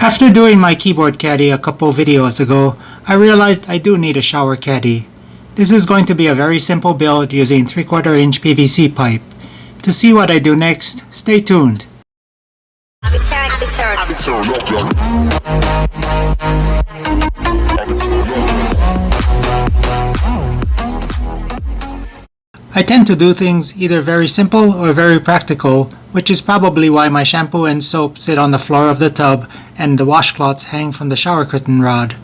After doing my keyboard caddy a couple videos ago, I realized I do need a shower caddy. This is going to be a very simple build using 3/4 inch PVC pipe. To see what I do next, stay tuned. I tend to do things either very simple or very practical, which is probably why my shampoo and soap sit on the floor of the tub and the washcloths hang from the shower curtain rod.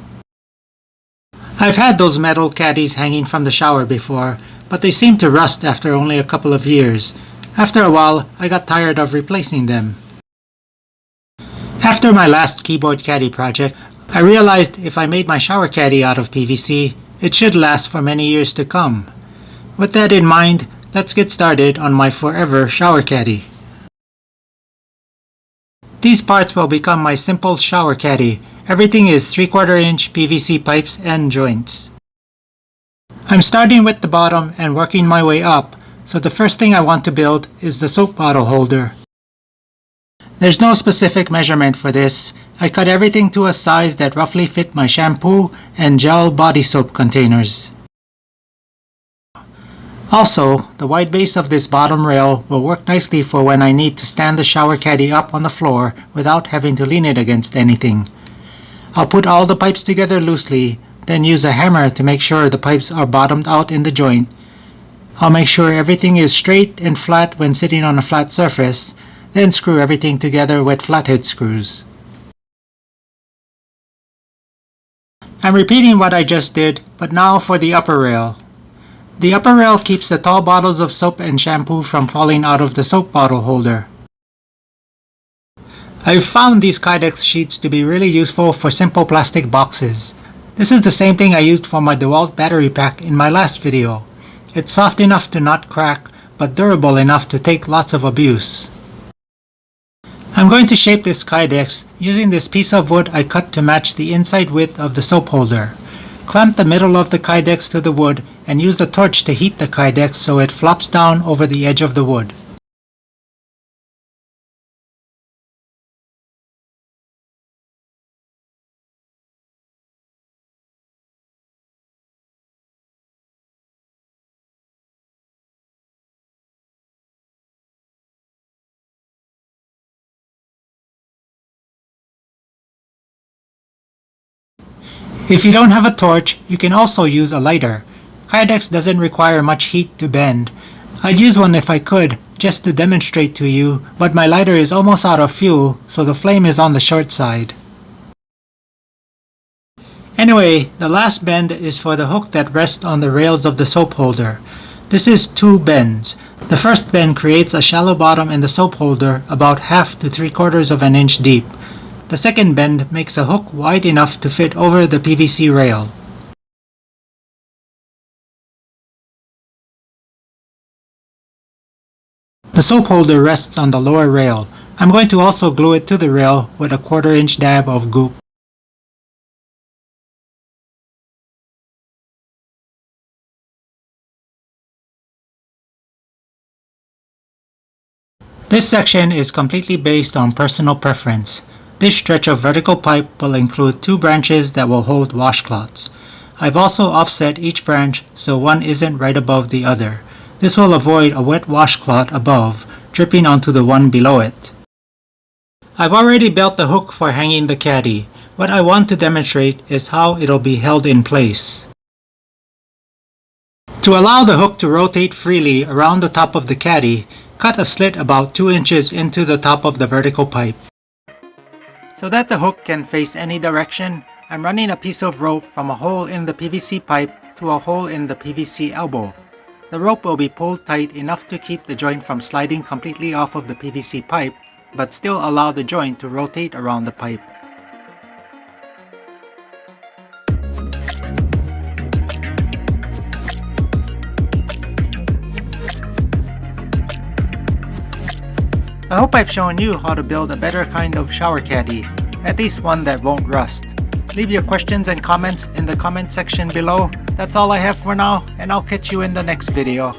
I've had those metal caddies hanging from the shower before, but they seem to rust after only a couple of years. After a while, I got tired of replacing them. After my last keyboard caddy project, I realized if I made my shower caddy out of PVC, it should last for many years to come. With that in mind, let's get started on my forever shower caddy. These parts will become my simple shower caddy. Everything is 3/4 inch PVC pipes and joints. I'm starting with the bottom and working my way up, so the first thing I want to build is the soap bottle holder. There's no specific measurement for this. I cut everything to a size that roughly fit my shampoo and gel body soap containers. Also, the wide base of this bottom rail will work nicely for when I need to stand the shower caddy up on the floor without having to lean it against anything. I'll put all the pipes together loosely, then use a hammer to make sure the pipes are bottomed out in the joint. I'll make sure everything is straight and flat when sitting on a flat surface, then screw everything together with flathead screws. I'm repeating what I just did, but now for the upper rail. The upper rail keeps the tall bottles of soap and shampoo from falling out of the soap bottle holder. I've found these Kydex sheets to be really useful for simple plastic boxes. This is the same thing I used for my DeWalt battery pack in my last video. It's soft enough to not crack, but durable enough to take lots of abuse. I'm going to shape this Kydex using this piece of wood I cut to match the inside width of the soap holder. Clamp the middle of the Kydex to the wood and use the torch to heat the Kydex so it flops down over the edge of the wood. If you don't have a torch, you can also use a lighter. Kydex doesn't require much heat to bend. I'd use one if I could, just to demonstrate to you, but my lighter is almost out of fuel, so the flame is on the short side. Anyway, the last bend is for the hook that rests on the rails of the soap holder. This is 2 bends. The first bend creates a shallow bottom in the soap holder about 1/2 to 3/4 of an inch deep. The second bend makes a hook wide enough to fit over the PVC rail. The soap holder rests on the lower rail. I'm going to also glue it to the rail with a 1/4 inch dab of goop. This section is completely based on personal preference. This stretch of vertical pipe will include 2 branches that will hold washcloths. I've also offset each branch so one isn't right above the other. This will avoid a wet washcloth above dripping onto the one below it. I've already built the hook for hanging the caddy. What I want to demonstrate is how it'll be held in place. To allow the hook to rotate freely around the top of the caddy, cut a slit about 2 inches into the top of the vertical pipe. So that the hook can face any direction, I'm running a piece of rope from a hole in the PVC pipe to a hole in the PVC elbow. The rope will be pulled tight enough to keep the joint from sliding completely off of the PVC pipe, but still allow the joint to rotate around the pipe. I hope I've shown you how to build a better kind of shower caddy, at least one that won't rust. Leave your questions and comments in the comment section below. That's all I have for now, and I'll catch you in the next video.